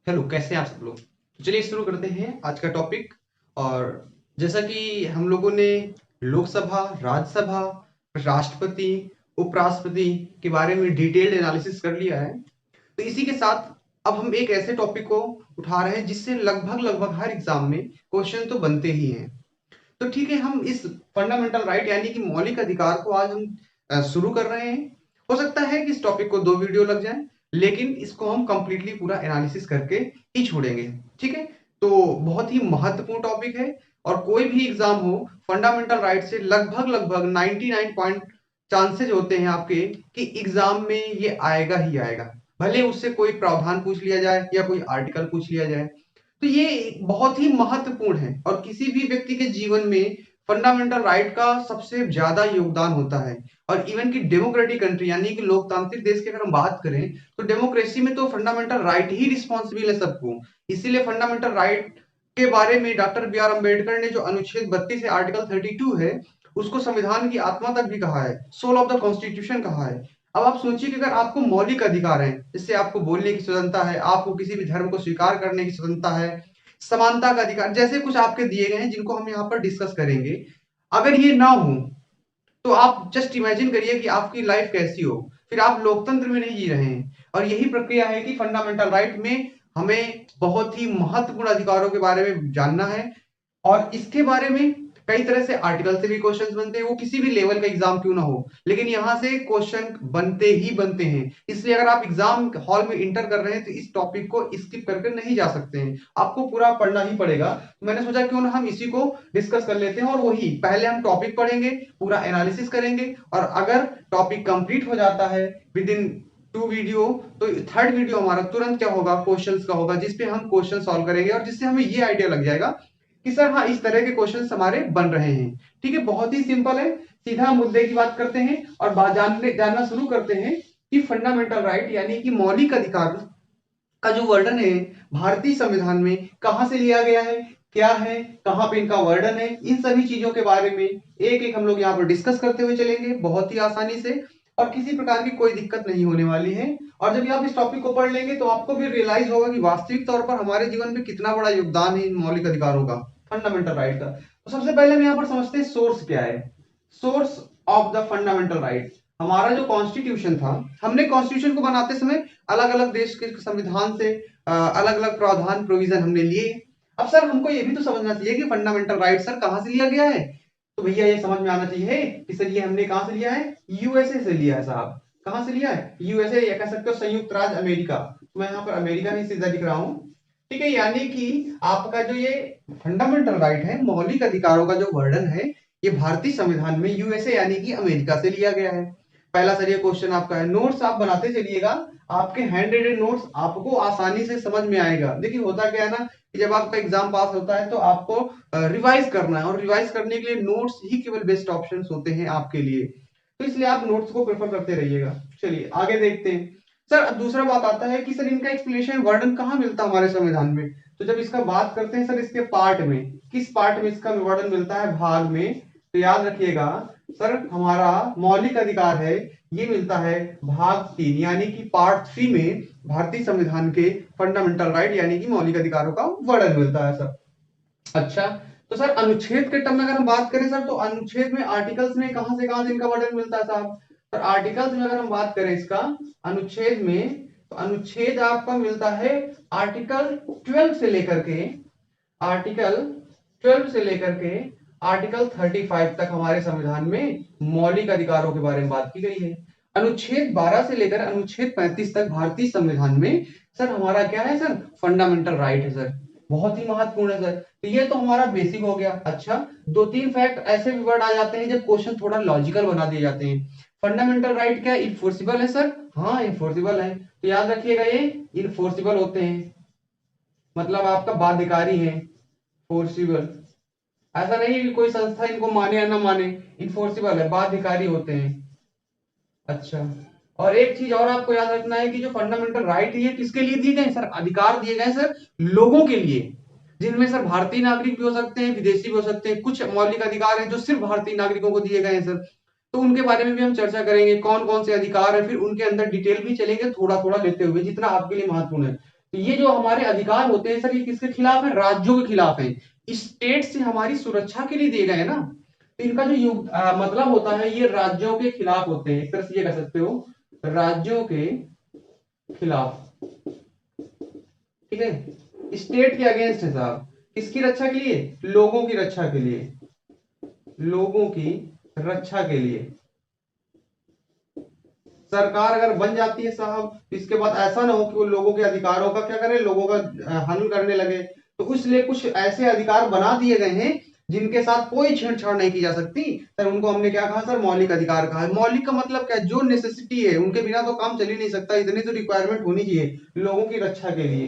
Hello, कैसे हैं आप सब लोग। तो चलिए शुरू करते हैं आज का टॉपिक। और जैसा कि हम लोगों ने लोकसभा, राज्यसभा, राष्ट्रपति, उपराष्ट्रपति के बारे में डिटेल्ड एनालिसिस कर लिया है, तो इसी के साथ अब हम एक ऐसे टॉपिक को उठा रहे हैं जिससे लगभग लगभग हर एग्जाम में क्वेश्चन तो बनते ही हैं। तो ठीक है, हम इस फंडामेंटल राइट यानी कि मौलिक अधिकार को आज हम शुरू कर रहे हैं। हो सकता है कि इस टॉपिक को 2 वीडियो लग जाए, लेकिन इसको हम कंप्लीटली पूरा एनालिसिस करके ही छोड़ेंगे। ठीक है, तो बहुत ही महत्वपूर्ण टॉपिक है। और कोई भी एग्जाम हो, फंडामेंटल राइट से लगभग लगभग 99 पॉइंट चांसेज होते हैं आपके कि एग्जाम में ये आएगा ही आएगा। भले उससे कोई प्रावधान पूछ लिया जाए या कोई आर्टिकल पूछ लिया जाए। तो ये बहुत ही महत्वपूर्ण है और किसी भी व्यक्ति के जीवन में फंडामेंटल राइट का सबसे ज्यादा योगदान होता है। और इवन की डेमोक्रेटिक कंट्री यानी कि लोकतांत्रिक देश की अगर हम बात करें, तो डेमोक्रेसी में तो फंडामेंटल राइट ही रिस्पॉन्सिबल है सबको। इसीलिए फंडामेंटल राइट के बारे में डॉक्टर बी आर अम्बेडकर ने जो अनुच्छेद 32 है, आर्टिकल 32 है, उसको संविधान की आत्मा तक भी कहा है, सोल ऑफ द कॉन्स्टिट्यूशन कहा है। अब आप सोचिए कि अगर आपको मौलिक अधिकार है, जिससे आपको बोलने की स्वतंत्रता है, आपको किसी भी धर्म को स्वीकार करने की स्वतंत्रता है, समानता का अधिकार, जैसे कुछ आपके दिए गए हैं जिनको हम यहाँ पर डिस्कस करेंगे। अगर ये ना हो तो आप जस्ट इमेजिन करिए कि आपकी लाइफ कैसी हो, फिर आप लोकतंत्र में नहीं जी रहे हैं। और यही प्रक्रिया है कि फंडामेंटल राइट में हमें बहुत ही महत्वपूर्ण अधिकारों के बारे में जानना है। और इसके बारे में कई तरह से आर्टिकल से भी क्वेश्चंस बनते हैं, वो किसी भी लेवल का एग्जाम क्यों ना हो, लेकिन यहाँ से क्वेश्चन बनते ही बनते हैं। इसलिए अगर आप एग्जाम हॉल में इंटर कर रहे हैं तो इस टॉपिक को स्किप करके नहीं जा सकते हैं, आपको पूरा पढ़ना ही पड़ेगा। तो मैंने सोचा क्यों ना हम इसी को डिस्कस कर लेते हैं। और वही पहले हम टॉपिक पढ़ेंगे, पूरा एनालिसिस करेंगे, और अगर टॉपिक कंप्लीट हो जाता है विद इन 2 वीडियो, तो थर्ड वीडियो हमारा तुरंत क्या होगा, क्वेश्चंस का होगा, जिसपे हम क्वेश्चन सॉल्व करेंगे और जिससे हमें ये आइडिया लग जाएगा कि सर हाँ, इस तरह के क्वेश्चन हमारे बन रहे हैं। ठीक है, बहुत ही सिंपल है। सीधा मुद्दे की बात करते हैं और बात जानना शुरू करते हैं कि फंडामेंटल राइट यानी कि मौलिक अधिकार का जो वर्णन है भारतीय संविधान में कहां से लिया गया है, क्या है, कहां पे इनका वर्णन है, इन सभी चीजों के बारे में एक एक हम लोग यहाँ पर डिस्कस करते हुए चलेंगे बहुत ही आसानी से। और किसी प्रकार की कोई दिक्कत नहीं होने वाली है। और जब आप इस टॉपिक को पढ़ लेंगे तो आपको भी रियलाइज होगा कि वास्तविक तौर पर हमारे जीवन में कितना बड़ा योगदान है इन मौलिक अधिकारों का, फंडामेंटल राइट का। तो सबसे पहले हम यहाँ पर समझते हैं सोर्स क्या है। Source of the fundamental right, हमारा जो कॉन्स्टिट्यूशन था, हमने कॉन्स्टिट्यूशन को बनाते समय अलग अलग देश के संविधान से अलग अलग प्रावधान प्रोविजन हमने लिए। अब सर हमको ये भी तो समझना चाहिए कि फंडामेंटल राइट सर कहां से लिया गया है। तो भैया ये समझ में आना चाहिए कि सर ये हमने कहां से लिया है, यूएसए से लिया है साहब। कहां से लिया है, यूएसए, या कह सकते हो संयुक्त राज्य अमेरिका। तो मैं यहाँ पर अमेरिका नहीं सीधा लिख रहा हूँ। ठीक है, यानी कि आपका जो ये फंडामेंटल राइट है, मौलिक अधिकारों का जो वर्णन है, ये भारतीय संविधान में यूएसए यानी कि अमेरिका से लिया गया है। पहला सर ये क्वेश्चन आपका है, नोट्स आप बनाते चलिएगा, आपके हैंड रिटेन नोट्स आपको आसानी से समझ में आएगा। देखिए होता क्या है ना कि जब आपका एग्जाम पास होता है तो आपको रिवाइज करना है, और रिवाइज करने के लिए नोट्स ही केवल बेस्ट ऑप्शंस होते हैं आपके लिए। तो इसलिए आप नोट्स को प्रेफर करते रहिएगा। चलिए आगे देखते हैं। सर अब दूसरा बात आता है कि सर इनका एक्सप्लेनेशन वर्णन कहाँ मिलता है हमारे संविधान में। तो जब इसका बात करते हैं सर इसके पार्ट में, किस पार्ट में इसका वर्णन मिलता है, भाग में, तो याद रखिएगा सर हमारा मौलिक अधिकार है, ये मिलता है भाग 3 यानी कि पार्ट 3 में भारतीय संविधान के फंडामेंटल राइट यानी कि मौलिक अधिकारों का वर्णन मिलता है सर। अच्छा, तो सर अनुच्छेद के टर्म में अगर हम बात करें सर, तो अनुच्छेद में आर्टिकल्स में कहां से कहां से इनका वर्णन मिलता है साहब। सर आर्टिकल्स में अगर हम बात करें इसका अनुच्छेद में, तो अनुच्छेद आपका मिलता है आर्टिकल 12 से लेकर के, आर्टिकल 12 से लेकर के आर्टिकल 35 तक हमारे संविधान में मौलिक अधिकारों के बारे में बात की गई है। अनुच्छेद 12 से लेकर अनुच्छेद 35 तक भारतीय संविधान में सर हमारा क्या है सर, फंडामेंटल राइट है सर। बहुत ही महत्वपूर्ण है सर। तो ये तो हमारा बेसिक हो गया। अच्छा, 2-3 फैक्ट ऐसे भी वर्ड आ जाते हैं जब क्वेश्चन थोड़ा लॉजिकल बना दिए जाते हैं। फंडामेंटल राइट क्या इनफोर्सिबल है सर, हाँ इनफोर्सिबल है। तो याद रखिएगा ये इनफोर्सिबल होते हैं, मतलब आपका बाध्यकारी है, फोर्सिबल। ऐसा नहीं कि कोई संस्था इनको माने या ना माने, इनफोर्सिबल है, बाध्यकारी होते हैं। अच्छा, और एक चीज और आपको याद रखना है कि जो फंडामेंटल राइट है ये किसके लिए दिए गए सर, अधिकार दिए गए सर लोगों के लिए, जिनमें सर भारतीय नागरिक भी हो सकते हैं, विदेशी भी हो सकते हैं। कुछ मौलिक अधिकार हैं जो सिर्फ भारतीय नागरिकों को दिए गए हैं सर, तो उनके बारे में भी हम चर्चा करेंगे, कौन कौन से अधिकार है, फिर उनके अंदर डिटेल भी चलेंगे थोड़ा थोड़ा लेते हुए जितना आपके लिए महत्वपूर्ण है। तो ये जो हमारे अधिकार होते हैं सर, ये किसके खिलाफ है? राज्यों के खिलाफ है। स्टेट से हमारी सुरक्षा के लिए दिए गए हैं ना, तो इनका जो मतलब होता है, ये राज्यों के खिलाफ होते हैं। एक तरह से ये कह सकते हो, राज्यों के खिलाफ। ठीक है, स्टेट के अगेंस्ट है साहब। किसकी रक्षा के लिए? लोगों की रक्षा के लिए, लोगों की रक्षा के लिए। सरकार अगर बन जाती है साहब, तो इसके बाद ऐसा ना हो कि वो लोगों के अधिकारों का क्या करे, लोगों का हनन करने लगे। तो इसलिए कुछ ऐसे अधिकार बना दिए गए हैं जिनके साथ कोई छेड़छाड़ नहीं की जा सकती सर। उनको हमने क्या कहा सर? मौलिक अधिकार कहा है। मौलिक का मतलब क्या है? जो नेसेसिटी है, उनके बिना तो काम चल ही नहीं सकता, इतनी तो रिक्वायरमेंट होनी चाहिए लोगों की रक्षा के लिए।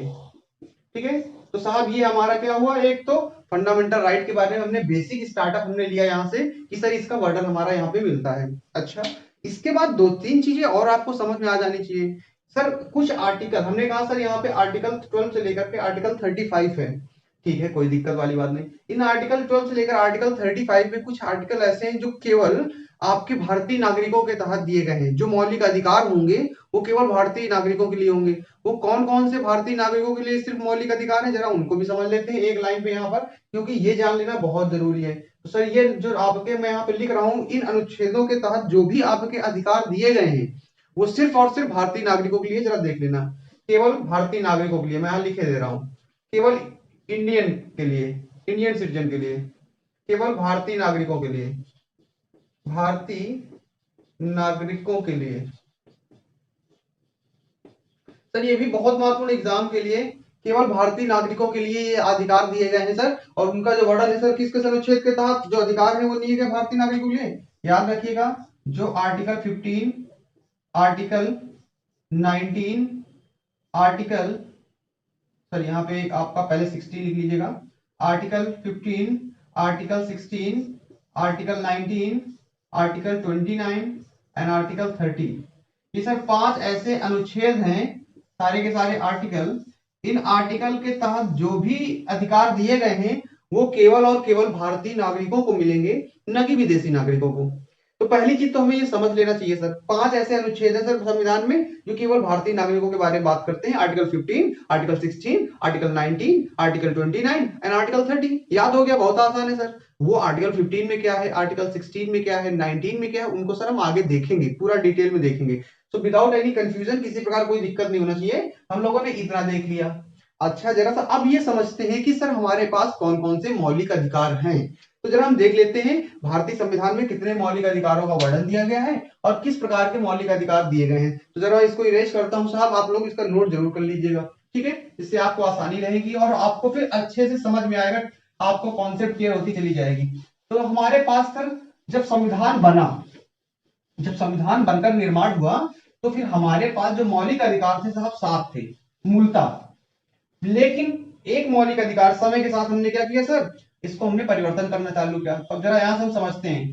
ठीक है, तो साहब ये हमारा क्या हुआ? एक तो फंडामेंटल राइट के बारे में हमने बेसिक स्टार्टअप हमने लिया यहाँ से कि सर इसका वर्णन हमारा यहाँ पे मिलता है। अच्छा, इसके बाद दो तीन चीजें और आपको समझ में आ जानी चाहिए सर। कुछ आर्टिकल हमने कहा सर, यहाँ पे आर्टिकल 12 से लेकर के आर्टिकल 35 है। ठीक है, कोई दिक्कत वाली बात नहीं। इन आर्टिकल 12 से लेकर आर्टिकल 35 में कुछ आर्टिकल ऐसे हैं जो केवल आपके भारतीय नागरिकों के तहत दिए गए हैं। जो मौलिक अधिकार होंगे वो केवल भारतीय नागरिकों के लिए होंगे। वो कौन कौन से भारतीय नागरिकों के लिए सिर्फ मौलिक अधिकार है, जरा उनको भी समझ लेते हैं एक लाइन पे यहाँ पर, क्योंकि ये जान लेना बहुत जरूरी है। तो सर ये जो आपके मैं यहाँ पे लिख रहा हूँ, इन अनुच्छेदों के तहत जो भी आपके अधिकार दिए गए हैं वो सिर्फ और सिर्फ भारतीय नागरिकों के लिए, जरा देख लेना। केवल भारतीय नागरिकों के लिए मैं यहाँ लिखे दे रहा हूँ, केवल इंडियन के लिए, इंडियन सिटीजन के लिए, केवल भारतीय नागरिकों के लिए, भारतीय नागरिकों के लिए। सर ये भी बहुत महत्वपूर्ण एग्जाम के लिए, केवल भारतीय नागरिकों के लिए ये अधिकार दिए गए हैं सर। और उनका जो वर्णन है सर, किसके अनुच्छेद के तहत जो अधिकार है वो दिए गए भारतीय नागरिकों के लिए, याद रखिएगा। जो आर्टिकल 15, आर्टिकल 19, आर्टिकल, सर यहाँ पे आपका पहले 16 लिख लीजिएगा। Article 15, article 16, article 19, article 29 and article 30। ये सर 5 ऐसे अनुच्छेद हैं, सारे के सारे आर्टिकल। इन आर्टिकल के तहत जो भी अधिकार दिए गए हैं वो केवल और केवल भारतीय नागरिकों को मिलेंगे, न कि विदेशी नागरिकों को। तो पहली चीज तो हमें ये समझ लेना चाहिए सर, 5 ऐसे अनुच्छेद हैं सर संविधान में जो केवल भारतीय नागरिकों के बारे में बात करते हैं। Article 15, article 16, article 19, article 29 and article 30। याद हो गया? बहुत आसान है सर। वो आर्टिकल 15 में क्या है, आर्टिकल 16 में क्या है, 19 में क्या है, उनको सर हम आगे देखेंगे, पूरा डिटेल में देखेंगे। सो विदाउट एनी कंफ्यूजन, किसी प्रकार कोई दिक्कत नहीं होना चाहिए। हम लोगों ने इतना देख लिया। अच्छा, जरा सा अब ये समझते हैं कि सर हमारे पास कौन कौन से मौलिक अधिकार हैं। तो जरा हम देख लेते हैं भारतीय संविधान में कितने मौलिक अधिकारों का वर्णन दिया गया है और किस प्रकार के मौलिक अधिकार दिए गए हैं। तो जरा इसको इरेज करता हूं साहब, आप लोग इसका नोट जरूर कर लीजिएगा। ठीक है, इससे आपको आसानी रहेगी और आपको फिर अच्छे से समझ में आएगा, आपको कॉन्सेप्ट क्लियर होती चली जाएगी। तो हमारे पास सर जब संविधान बना, जब संविधान बनकर निर्माण हुआ, तो फिर हमारे पास जो मौलिक अधिकार थे साहब 7 थे मूलतः। लेकिन एक मौलिक अधिकार समय के साथ हमने क्या किया सर, इसको हमने परिवर्तन करना चालू किया। अब जरा यहां से हम समझते हैं।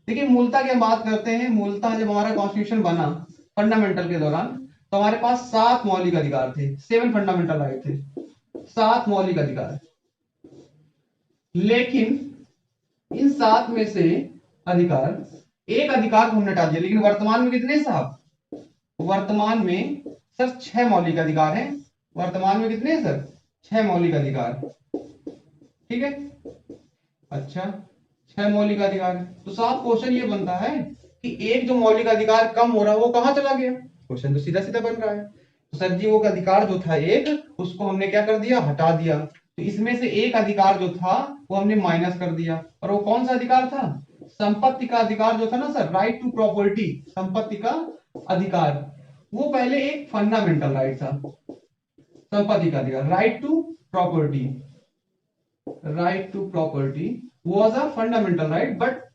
देखिए मूलतः की हम बात करते हैं, मूलतः जब हमारा कॉन्स्टिट्यूशन बना फंडामेंटल के दौरान, तो हमारे पास 7 मौलिक अधिकार थे, 7 फंडामेंटल राइट थे, 7 मौलिक अधिकार। लेकिन इन 7 में से अधिकार, एक अधिकार को हमने हटा दिया। लेकिन वर्तमान में कितने साहब? वर्तमान में सर 6 मौलिक अधिकार हैं। वर्तमान में कितने हैं सर? 6 मौलिक अधिकार। ठीक है, अच्छा 6 मौलिक अधिकार। तो साहब क्वेश्चन ये बनता है कि एक जो मौलिक अधिकार कम हो रहा है वो कहां चला गया? क्वेश्चन तो सीधा सीधा बन रहा है। तो सर जी वो अधिकार जो था एक, उसको हमने क्या कर दिया? हटा दिया। तो इसमें से एक अधिकार जो था वो हमने माइनस कर दिया। और वो कौन सा अधिकार था? संपत्ति का अधिकार जो था ना सर, राइट टू प्रॉपर्टी, संपत्ति का अधिकार। वो पहले एक फंडामेंटल राइट था, संपत्ति का अधिकार, right to property. right to property was a fundamental right, but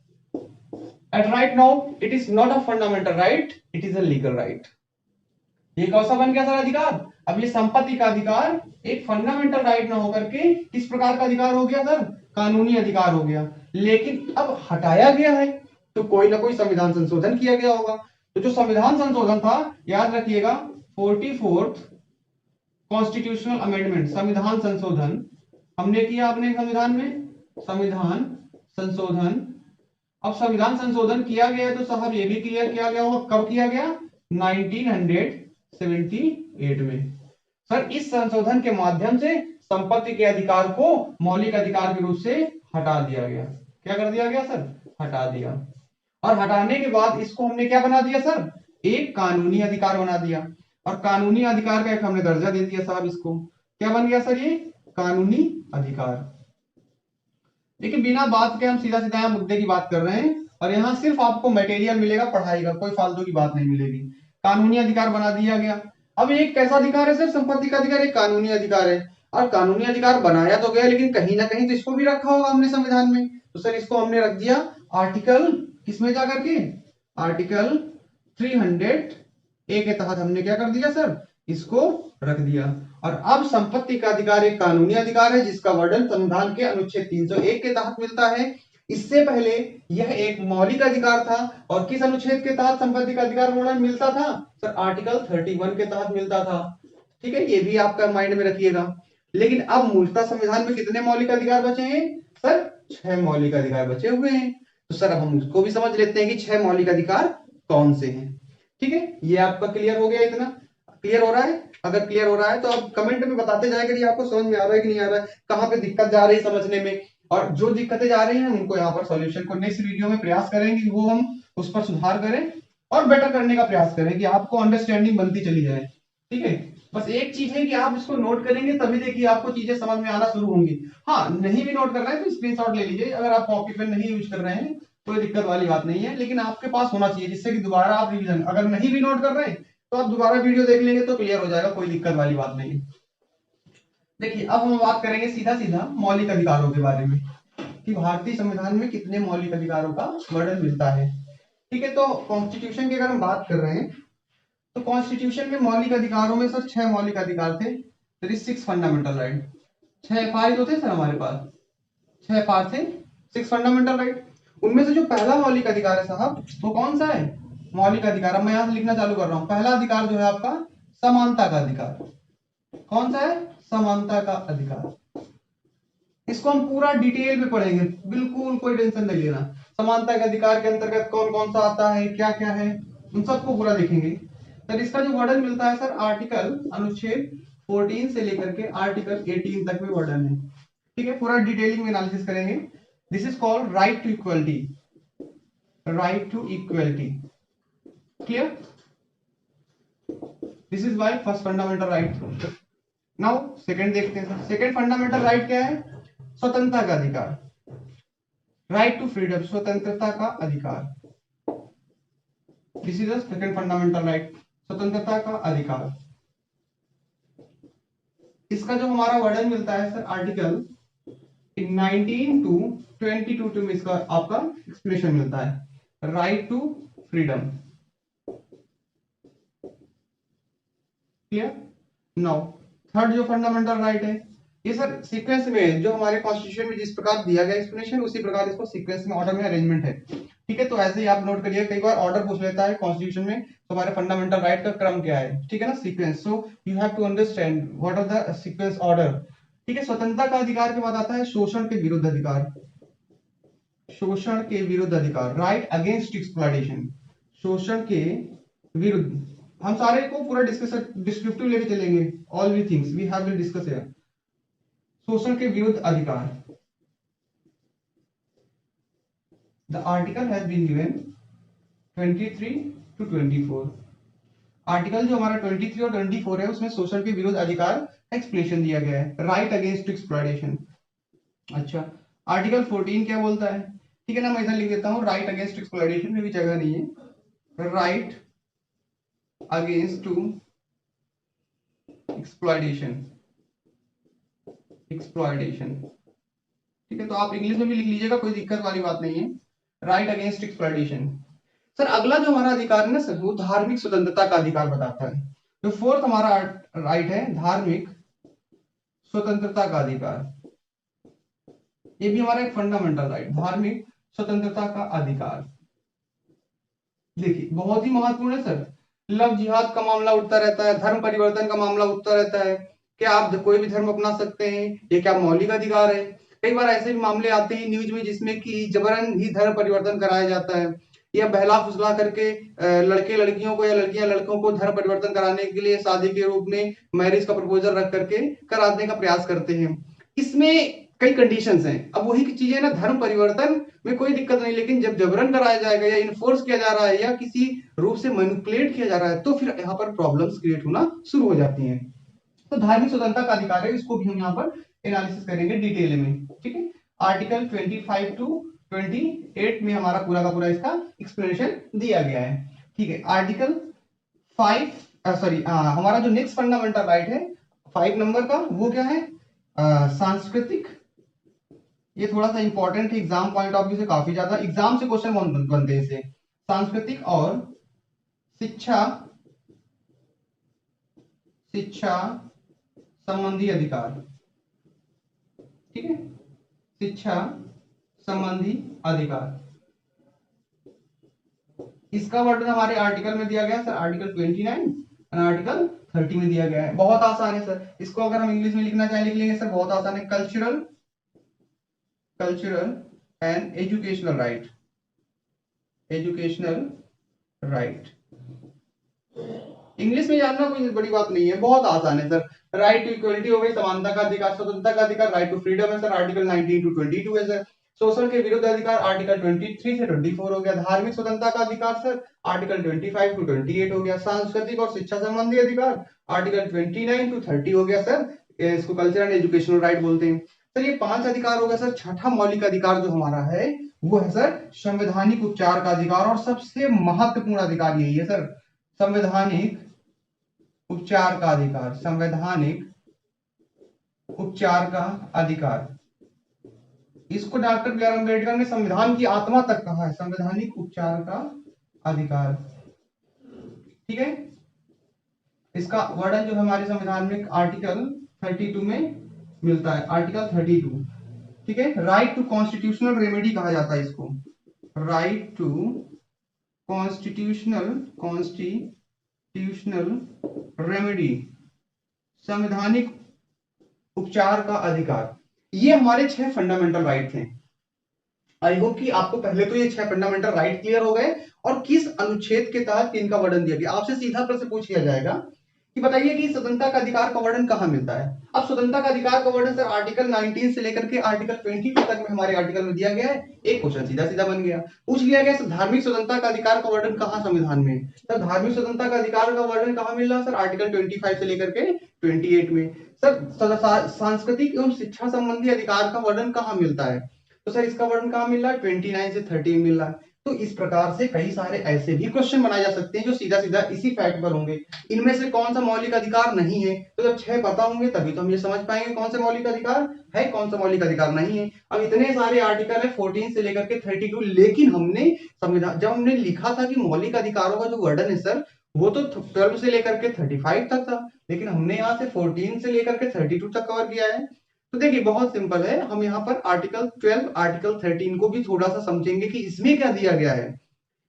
at right now it is not a fundamental right, it is a legal right. ये कौन सा बन गया सर अधिकार? अब ये संपत्ति का अधिकार एक फंडामेंटल राइट ना होकर के किस प्रकार का अधिकार हो गया सर? कानूनी अधिकार हो गया। लेकिन अब हटाया गया है, तो कोई ना कोई संविधान संशोधन किया गया होगा। तो जो संविधान संशोधन था, याद रखिएगा 44th कॉन्स्टिट्यूशनल अमेंडमेंट, संविधान संशोधन हमने किया अपने संविधान में, संविधान संशोधन। अब संविधान संशोधन किया गया है तो साहब ये भी क्लियर किया गया होगा, कब किया गया? 1978 में। सर इस संशोधन के माध्यम से संपत्ति के अधिकार को मौलिक अधिकार के रूप से हटा दिया गया। क्या कर दिया गया सर? हटा दिया। और हटाने के बाद इसको हमने क्या बना दिया सर? एक कानूनी अधिकार बना दिया। और कानूनी अधिकार का एक हमने दर्जा दे दिया साहब इसको। क्या बन गया सर? ये कानूनी अधिकार। देखिए बिना बात के हम सीधा सीधा यहाँ मुद्दे की बात कर रहे हैं और यहाँ सिर्फ आपको मटेरियल मिलेगा पढ़ाई का, कोई फालतू की बात नहीं मिलेगी। कानूनी अधिकार बना दिया गया। अब एक कैसा अधिकार है सर? संपत्ति का अधिकार एक कानूनी अधिकार है। और कानूनी अधिकार बनाया तो गया लेकिन कहीं ना कहीं तो इसको भी रखा होगा हमने संविधान में। तो सर इसको हमने रख दिया आर्टिकल किसमें जाकर के? आर्टिकल 300A के तहत हमने क्या कर दिया सर? इसको रख दिया। और अब संपत्ति का अधिकार एक कानूनी अधिकार है जिसका वर्णन संविधान के अनुच्छेद 301 के तहत मिलता है। इससे पहले यह एक मौलिक अधिकार था। और किस अनुच्छेद के तहत संपत्ति का अधिकार वर्णन मिलता था सर? आर्टिकल 31 के तहत मिलता था। ठीक है, ये भी आपका माइंड में रखिएगा। लेकिन अब मूलतः संविधान में कितने मौलिक अधिकार बचे हैं सर? 6 मौलिक अधिकार बचे हुए हैं। तो सर अब हम उसको भी समझ लेते हैं कि 6 मौलिक अधिकार कौन से हैं। ठीक है, ये आपका क्लियर हो गया? इतना क्लियर हो रहा है? अगर क्लियर हो रहा है तो आप कमेंट में बताते जाए कि आपको समझ में आ रहा है कि नहीं आ रहा है, कहाँ पे दिक्कत जा रही है समझने में। और जो दिक्कतें जा रही हैं उनको यहाँ पर सॉल्यूशन को नेक्स्ट वीडियो में प्रयास करेंगे वो हम उस पर सुधार करें और बेटर करने का प्रयास करें कि आपको अंडरस्टैंडिंग बनती चली जाए। ठीक है, बस एक चीज है कि आप इसको नोट करेंगे तभी देखिए आपको चीजें समझ में आना शुरू होंगी। हाँ, नहीं भी नोट कर रहे हैं तो स्क्रीनशॉट ले लीजिए। अगर आप कॉपी पेन नहीं यूज कर रहे हैं कोई दिक्कत वाली बात नहीं है, लेकिन आपके पास होना चाहिए जिससे कि दोबारा आप रिवीजन, अगर नहीं भी नोट कर रहे हैं तो आप दोबारा वीडियो देख लेंगे तो क्लियर हो जाएगा, कोई दिक्कत वाली बात नहीं। देखिए अब हम बात करेंगे सीधा सीधा मौलिक अधिकारों के बारे में कि भारतीय संविधान में कितने मौलिक अधिकारों का वर्णन मिलता है। ठीक है, तो कॉन्स्टिट्यूशन की अगर हम बात कर रहे हैं तो कॉन्स्टिट्यूशन में मौलिक अधिकारों में सर 6 मौलिक अधिकार थे। 6 फंडामेंटल राइट। 6 फार तो थे सर हमारे पास, 6 फार थे, 6 फंडामेंटल राइट। उनमें से जो पहला मौलिक अधिकार है साहब वो कौन सा है? मौलिक अधिकार, अब मैं यहां से लिखना चालू कर रहा हूं। पहला अधिकार जो है आपका समानता का अधिकार। कौन सा है? समानता का अधिकार। इसको हम पूरा डिटेल में पढ़ेंगे, बिल्कुल कोई टेंशन नहीं लेना। समानता के अधिकार के अंतर्गत कौन कौन सा आता है, क्या क्या है, उन सबको पूरा देखेंगे। सर इसका जो वर्णन मिलता है सर आर्टिकल अनुच्छेद 14 से लेकर के आर्टिकल 18 तक में वर्णन है। ठीक है, पूरा डिटेलिंग में एनालिसिस करेंगे। This is called right to equality. Right to equality, clear? This is why first fundamental right. Now second देखते हैं। सेकंड फंडामेंटल राइट क्या है? स्वतंत्रता का अधिकार। राइट टू फ्रीडम, स्वतंत्रता का अधिकार। This is the second fundamental right, स्वतंत्रता का अधिकार। इसका जो हमारा वर्णन मिलता है सर आर्टिकल 19 टू 22 में इसका आपका एक्सप्लेनेशन मिलता है। Right to freedom, clear? Now third जो फंडामेंटल राइट है ये सर सीक्वेंस में जो हमारे कॉन्स्टिट्यूशन में जिस प्रकार दिया गया एक्सप्लेनेशन उसी प्रकार इसको सीक्वेंस में ऑर्डर में अरेंजमेंट है। ठीक है, तो ऐसे ही आप नोट करिए, कई बार ऑर्डर पूछ लेता है कॉन्स्टिट्यूशन में तो हमारे फंडामेंटल राइट का क्रम क्या है। ठीक है ना, sequence. So you have to understand what are the sequence order. ठीक है, स्वतंत्रता का अधिकार के बाद आता है शोषण के विरुद्ध अधिकार। शोषण के विरुद्ध अधिकार, राइट अगेंस्ट एक्सप्लॉयटेशन। शोषण के विरुद्ध, हम सारे को पूरा डिस्क्रिप्टिव लेके चलेंगे। All we things we have will discuss here. शोषण के विरुद्ध अधिकार। The article has been given 23 to 24। Article जो हमारा 23 और 24 है उसमें शोषण के विरुद्ध अधिकार एक्सप्लेनेशन दिया गया है, राइट अगेंस्ट एक्सप्लॉयटेशन। अच्छा, आर्टिकल 14 क्या बोलता है? ठीक है ना, मैं इधर लिख देता हूं, राइट अगेंस्ट एक्सप्लॉयटेशन में भी जगह नहीं है। Right against to exploitation, exploitation. ठीक है, तो आप इंग्लिश में भी लिख लीजिएगा, कोई दिक्कत वाली बात नहीं है। Right against exploitation. सर अगला जो हमारा अधिकार है ना सर वो धार्मिक स्वतंत्रता का अधिकार बताता है। जो फोर्थ हमारा राइट है धार्मिक स्वतंत्रता का अधिकार। ये भी हमारा एक फंडामेंटल राइट, धार्मिक स्वतंत्रता का अधिकार। देखिए बहुत ही महत्वपूर्ण है सर। लव जिहाद का मामला उठता रहता है, धर्म परिवर्तन का मामला उठता रहता है, क्या आप कोई भी धर्म अपना सकते हैं, ये क्या मौलिक अधिकार है? कई बार ऐसे भी मामले आते हैं न्यूज में जिसमें कि जबरन ही धर्म परिवर्तन कराया जाता है। या बहला फुसला करके लड़के लड़कियों को या लड़कियां लड़कों को धर्म परिवर्तन कराने के लिए शादी के रूप में मैरिज का प्रपोजल रख करके कराने का प्रयास करते हैं। इसमें कई कंडीशंस हैं। अब वही की चीज है ना, धर्म परिवर्तन में कोई दिक्कत नहीं, लेकिन जब जबरन कराया जाएगा या इन्फोर्स किया जा रहा है या किसी रूप से मैनिपुलेट किया जा रहा है तो फिर यहाँ पर प्रॉब्लम्स क्रिएट होना शुरू हो जाती हैं। तो धार्मिक स्वतंत्रता का अधिकार है, इसको भी हम यहाँ पर एनालिसिस करेंगे डिटेल में। ठीक है, आर्टिकल 25 टू 28 में हमारा पूरा का पूरा इसका एक्सप्लेनेशन दिया गया है। ठीक है, आर्टिकल 5 हमारा जो नेक्स्ट फंडामेंटल राइट है 5 नंबर का, वो क्या है? सांस्कृतिक। ये थोड़ा सा इंपॉर्टेंट है एग्जाम पॉइंट ऑफ व्यू से, काफी ज्यादा एग्जाम से क्वेश्चन बनते हैं इसे। सांस्कृतिक और शिक्षा संबंधी अधिकार। ठीक है, शिक्षा संबंधी अधिकार, इसका वर्णन हमारे आर्टिकल में दिया गया सर, आर्टिकल 29 और आर्टिकल 30 में दिया गया है। बहुत आसान है सर, इसको अगर हम इंग्लिश में लिखना चाहें लिख लेंगे सर, बहुत आसान है। Cultural and educational right, English में जानना कोई बड़ी बात नहीं है, बहुत आसान है सर। राइट टू इक्वलिटी हो गई, समानता का अधिकार, स्वतंत्रता का अधिकार, राइट टू फ्रीडम है सर, आर्टिकल 19 टू 22 है सर। शोषण के विरुद्ध अधिकार, आर्टिकल 23 से 24 हो गया। धार्मिक स्वतंत्रता का अधिकार सर, आर्टिकल 25 टू 28 हो गया। सांस्कृतिक और शिक्षा संबंधी अधिकार, आर्टिकल 29 टू 30 हो गया सर, इसको कल्चर एंड एजुकेशनल राइट बोलते हैं सर। ये 5 अधिकार हो गया सर। छठा मौलिक अधिकार जो हमारा है वो है सर संवैधानिक उपचार का अधिकार, और सबसे महत्वपूर्ण अधिकार यही है सर, संवैधानिक उपचार का अधिकार। संवैधानिक उपचार का अधिकार, इसको डॉक्टर बी आर अम्बेडकर ने संविधान की आत्मा तक कहा है, संवैधानिक उपचार का अधिकार। ठीक है, इसका वर्णन जो हमारे संविधान में आर्टिकल 32 में मिलता है, आर्टिकल 32। ठीक है, राइट टू कॉन्स्टिट्यूशनल रेमेडी कहा जाता है इसको, राइट टू कॉन्स्टिट्यूशनल रेमेडी, संवैधानिक उपचार का अधिकार। ये हमारे 6 फंडामेंटल राइट थे। आई होप कि आपको पहले तो ये 6 फंडामेंटल राइट क्लियर हो गए और किस अनुच्छेद के तहत इनका वर्णन दिया गया। आपसे सीधा प्रश्न पूछ लिया जाएगा कि बताइए कि स्वतंत्रता का अधिकार का वर्णन कहां मिलता है। अब स्वतंत्रता का अधिकार का वर्णन सर आर्टिकल 19 से लेकर के आर्टिकल 22 तक में हमारे आर्टिकल में दिया गया है। एक क्वेश्चन सीधा सीधा बन गया, पूछ लिया गया धार्मिक स्वतंत्रता का अधिकार का वर्णन कहां संविधान में। सर धार्मिक स्वतंत्रता का अधिकार का वर्णन कहां मिल रहा है सर, आर्टिकल 25 से लेकर के 28 में। सर सांस्कृतिक एवं शिक्षा संबंधी अधिकार का वर्णन कहां मिलता है, तो सर इसका वर्णन कहां मिल रहा है, 29 से 30 मिल रहा है। तो इस प्रकार से कई सारे ऐसे भी क्वेश्चन बनाए जा सकते हैं जो सीधा सीधा इसी फैक्ट पर होंगे। इनमें से कौन सा मौलिक अधिकार नहीं है, तो जब 6 पता होंगे तभी तो हम ये समझ पाएंगे कौन सा मौलिक अधिकार है, कौन सा मौलिक अधिकार नहीं है। अब इतने सारे आर्टिकल है 14 से लेकर के 32, लेकिन हमने संविधान जब हमने लिखा था कि मौलिक अधिकारों का जो वर्णन है सर वो तो 12 से लेकर के 35 तक था, लेकिन हमने यहाँ से 14 से लेकर के 32 तक कवर किया है। तो देखिए बहुत सिंपल है, हम यहाँ पर आर्टिकल 12 आर्टिकल 13 को भी थोड़ा सा समझेंगे कि इसमें क्या दिया गया है।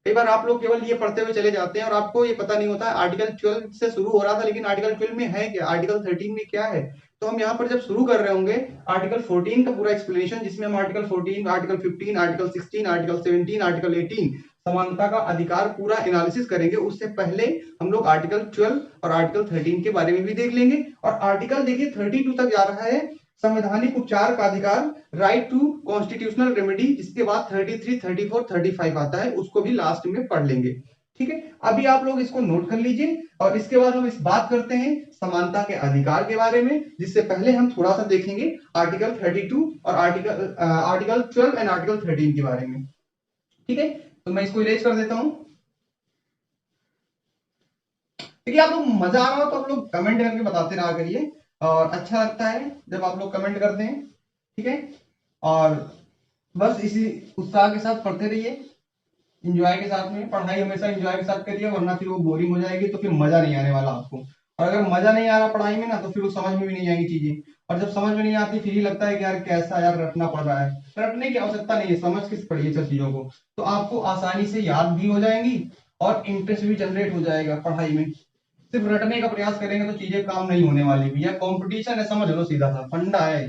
कई बार आप लोग केवल ये पढ़ते हुए चले जाते हैं और आपको ये पता नहीं होता है आर्टिकल 12 से शुरू हो रहा था, लेकिन आर्टिकल 12 में है क्या, आर्टिकल 13 में क्या है। तो हम यहाँ पर जब शुरू कर रहे होंगे आर्टिकल 14 का पूरा एक्सप्लेनेशन, जिसमें हम article 14, article 15, article 16, article 17, article 18 समानता का अधिकार पूरा एनालिसिस करेंगे। उससे पहले हम लोग आर्टिकल 12 और आर्टिकल 13 के बारे में भी देख लेंगे। और आर्टिकल देखिए 32 तक जा रहा है, संवैधानिक उपचार का अधिकार, राइट टू कॉन्स्टिट्यूशनल रेमेडी। इसके बाद 33, 34, 35 आता है, उसको भी लास्ट में पढ़ लेंगे। ठीक है, अभी आप लोग इसको नोट कर लीजिए और इसके बाद हम इस बात करते हैं समानता के अधिकार के बारे में, जिससे पहले हम थोड़ा सा देखेंगे आर्टिकल 32 और आर्टिकल 12 एंड आर्टिकल 13 के बारे में। ठीक है, तो मैं इसको इरेज कर देता हूं। देखिए आप लोग मजा आ रहा हो तो आप लोग कमेंट करके बताते रहा करिए, और अच्छा लगता है जब आप लोग कमेंट करते हैं। ठीक है, और बस इसी उत्साह के साथ पढ़ते रहिए, एंजॉय के साथ में। पढ़ाई हमेशा एंजॉय के साथ करिए, वरना फिर वो बोरिंग हो जाएगी, तो फिर मजा नहीं आने वाला आपको। और अगर मजा नहीं आ रहा पढ़ाई में ना, तो फिर वो समझ में भी नहीं आएंगी चीजें, और जब समझ में नहीं आती फिर ही लगता है कि यार कैसा यार रटना पड़ रहा है। रटने की आवश्यकता नहीं है, समझ के पढ़िए सब चीजों को, तो आपको आसानी से याद भी हो जाएंगी और इंटरेस्ट भी जनरेट हो जाएगा पढ़ाई में। सिर्फ रटने का प्रयास करेंगे तो चीजें काम नहीं होने वाली भी। या कंपटीशन है, समझ लो, सीधा सा फंडा है।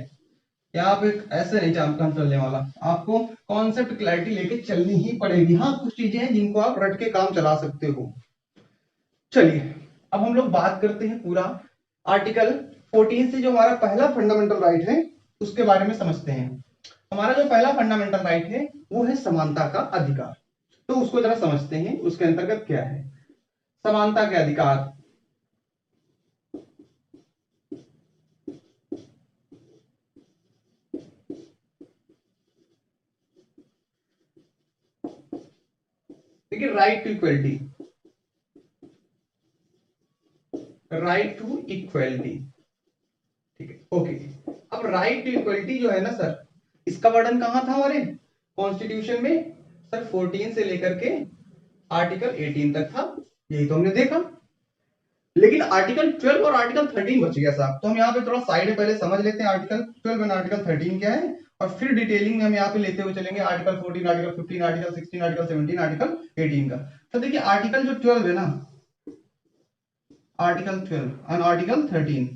यहाँ पे ऐसे नहीं काम चलने वाला, आपको कॉन्सेप्ट क्लैरिटी लेके चलनी ही पड़ेगी। हाँ कुछ चीजें हैं जिनको आप रट के काम चला सकते हो। चलिए अब हम लोग बात करते हैं पूरा आर्टिकल 14 से जो हमारा पहला फंडामेंटल राइट है उसके बारे में समझते हैं। हमारा जो पहला फंडामेंटल राइट है वो है समानता का अधिकार। तो उसको जरा समझते हैं, उसके अंतर्गत क्या है समानता के अधिकार। देखिए right to equality, right to equality, ठीक है ओके। अब राइट टू इक्वलिटी जो है ना सर, इसका वर्णन कहां था हमारे कॉन्स्टिट्यूशन में सर? 14 से लेकर के आर्टिकल 18 तक था, यही तो हमने देखा। लेकिन आर्टिकल 12 और आर्टिकल 13 बच गया साहब। तो हम यहाँ पे थोड़ा साइड में पहले समझ लेते हैं आर्टिकल 12 और आर्टिकल 13 क्या है, और फिर डिटेलिंग में हम यहाँ पे लेते हुए चलेंगे article 14, article 15, article 16, article 17, article 18 का। तो देखिए आर्टिकल जो 12 है ना, आर्टिकल 12 और आर्टिकल 13,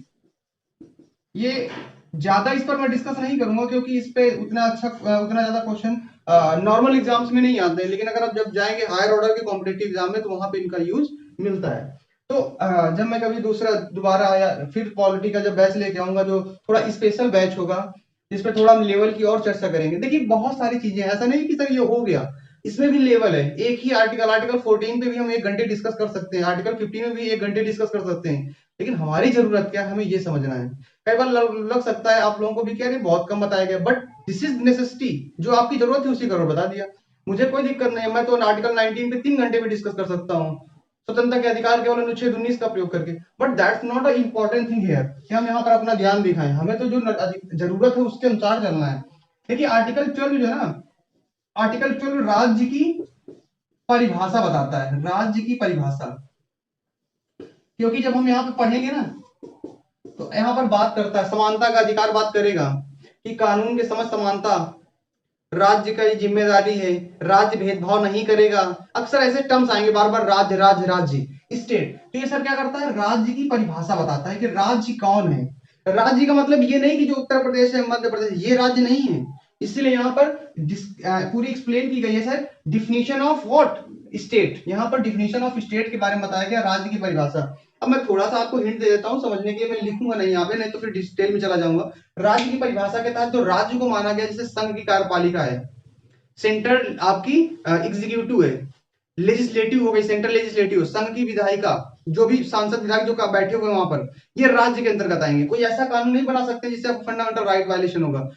ये ज्यादा इस पर मैं डिस्कस नहीं करूंगा क्योंकि इस पे उतना ज्यादा क्वेश्चन नॉर्मल एग्जाम्स में नहीं आते हैं। लेकिन अगर आप जब जाएंगे हायर ऑर्डर के कॉम्पिटेटिव एग्जाम में तो वहां पे इनका यूज मिलता है। तो जब मैं कभी दोबारा या फिर पॉलिटी का जब बैच लेके आऊंगा जो थोड़ा स्पेशल बैच होगा जिसपे थोड़ा हम लेवल की और चर्चा करेंगे। देखिए बहुत सारी चीजें ऐसा नहीं कि सर ये हो गया, इसमें भी लेवल है। एक ही आर्टिकल आर्टिकल 14 पे भी हम 1 घंटे डिस्कस कर सकते हैं, आर्टिकल 15 में भी 1 घंटे डिस्कस कर सकते हैं। लेकिन हमारी जरूरत क्या है, हमें ये समझना है। कई बार लग सकता है आप लोगों को भी क्या है बहुत कम बताया गया, बट दिस इज नेसेसिटी। जो आपकी जरूरत है उसी करोड़ बता दिया, मुझे कोई दिक्कत नहीं है। मैं तो आर्टिकल 19 पे 3 घंटे में डिस्कस कर सकता हूँ स्वतंत्रता के अधिकार केवल अनुच्छेद 19 का प्रयोग करके। But that's not a important thing here कि हम यहाँ पर अपना ध्यान दिखाएं। हमें तो जो जरूरत है उसके अनुसार चलना है। देखिए आर्टिकल 12 जो है ना, आर्टिकल 12 राज्य की परिभाषा बताता है, राज्य की परिभाषा। क्योंकि जब हम यहाँ पे पढ़ेंगे ना तो यहाँ पर बात करता है समानता का अधिकार, बात करेगा कि कानून के समक्ष समानता राज्य का जिम्मेदारी है, राज्य भेदभाव नहीं करेगा। अक्सर ऐसे टर्म्स आएंगे बार बार, राज्य राज्य राज्य स्टेट। तो ये सर क्या करता है, राज्य की परिभाषा बताता है कि राज्य कौन है। राज्य का मतलब ये नहीं कि जो उत्तर प्रदेश है मध्य प्रदेश ये राज्य नहीं है। इसलिए यहाँ पर पूरी एक्सप्लेन की गई है sir, definition of what state. यहाँ पर डिफिनीशन ऑफ स्टेट के बारे में बताया गया, राज्य की परिभाषा। अब मैं थोड़ा सा आपको हिंट दे देता हूँ समझने के लिए, मैं लिखूंगा नहीं यहाँ पे, नहीं तो फिर डिटेल में चला जाऊंगा। राज्य की परिभाषा के तहत जो राज्य को माना गया जैसे संघ की कार्यपालिका है, सेंट्रल आपकी एग्जीक्यूटिव है, लेजिस्लेटिव हो गई सेंट्रल लेजिस्लेटिव, संघ की विधायिका जो भी सांसद विधायक जो बैठे हुए वहां पर, ये राज्य के अंतर्गत आएंगे। कोई ऐसा कानून नहीं बना सकते जिससे आपको फंडामेंटल राइट वायलेशन होगा।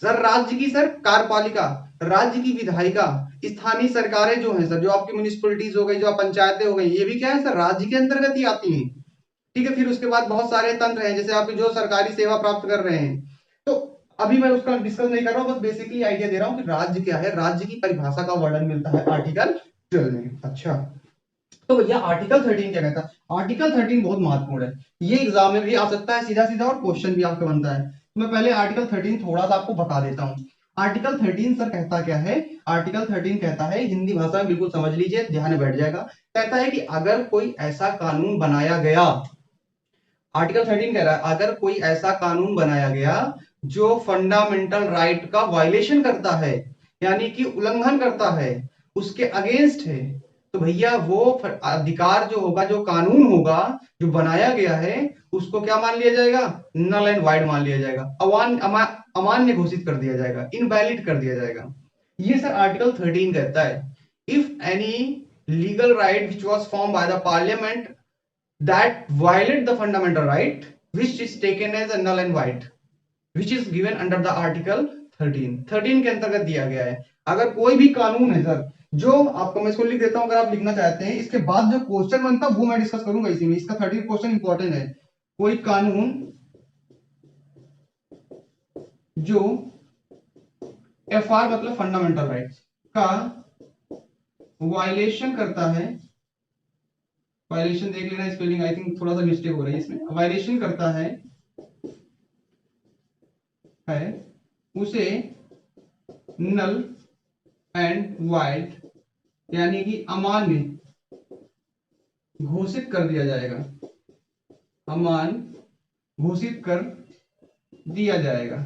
सर राज्य की सर कार्यपालिका, राज्य की विधायिका, स्थानीय सरकारें जो है सर, जो आपकी म्यूनिसिपलिटीज हो गई, जो पंचायतें हो गई, ये भी क्या है सर राज्य के अंतर्गत ही आती हैं। ठीक है, फिर उसके बाद बहुत सारे तंत्र हैं जैसे आपके जो सरकारी सेवा प्राप्त कर रहे हैं। तो अभी मैं उसका डिस्कस नहीं कर रहा हूं, बस बेसिकली आइडिया दे रहा हूं कि राज्य क्या है, राज्य की परिभाषा का वर्णन मिलता है आर्टिकल 12 में। अच्छा तो भैया आर्टिकल 13 क्या कहता है? आर्टिकल 13 बहुत महत्वपूर्ण है, ये एग्जाम में भी आ सकता है सीधा सीधा, और क्वेश्चन भी आपका बनता है। तो मैं पहले आर्टिकल 13 थोड़ा सा आपको बता देता हूँ। आर्टिकल 13 सर कहता क्या है? आर्टिकल 13 कहता है, हिंदी भाषा में बिल्कुल समझ लीजिए, ध्यान में बैठ जाएगा। कहता है कि अगर कोई ऐसा कानून बनाया गया, आर्टिकल 13 कह रहा है अगर कोई ऐसा कानून बनाया गया जो फंडामेंटल राइट का वायलेशन करता है, यानी कि उल्लंघन करता है, उसके अगेंस्ट है, तो भैया वो अधिकार जो होगा, जो कानून होगा जो बनाया गया है, उसको क्या मान लिया जाएगा? नल एंड वाइड मान लिया जाएगा, अमान्य घोषित कर दिया जाएगा, इनवैलिड कर दिया जाएगा। ये सर आर्टिकल 13 कहता है। If any legal right which was form by the parliament that violate the fundamental right which is taken as a null and void which is given under the article 13 के अंतर्गत दिया गया है। अगर कोई भी कानून है सर, जो आपको मैं इसको लिख देता हूं अगर आप लिखना चाहते हैं, इसके बाद जो क्वेश्चन बनता है वो मैं डिस्कस करूंगा इसी में। इसका 13 क्वेश्चन इंपॉर्टेंट है। कोई कानून जो FR मतलब फंडामेंटल राइट्स का वायलेशन करता है, वायलेशन देख लेना, स्पेलिंग आई थिंक थोड़ा सा मिस्टेक हो रही है इसमें, वायलेशन करता है उसे नल एंड वाइड यानी कि अमान्य घोषित कर दिया जाएगा, अमान्य घोषित कर दिया जाएगा।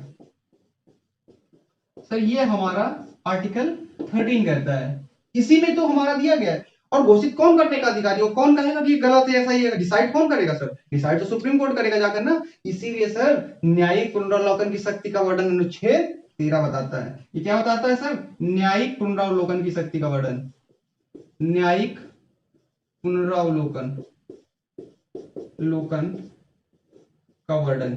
सर ये हमारा आर्टिकल 13 कहता है। इसी में तो हमारा दिया गया है। और घोषित कौन करने का अधिकारी हो, कौन कहेगा कि गलत है ऐसा ही है, डिसाइड कौन करेगा सर, डिसाइड तो सुप्रीम कोर्ट करेगा जाकर ना। इसीलिए सर न्यायिक पुनरावलोकन की शक्ति का वर्णन अनुच्छेद 13 बताता है। ये क्या बताता है सर, न्यायिक पुनरावलोकन की शक्ति का वर्णन, न्यायिक पुनरावलोकन लोकन का वर्णन,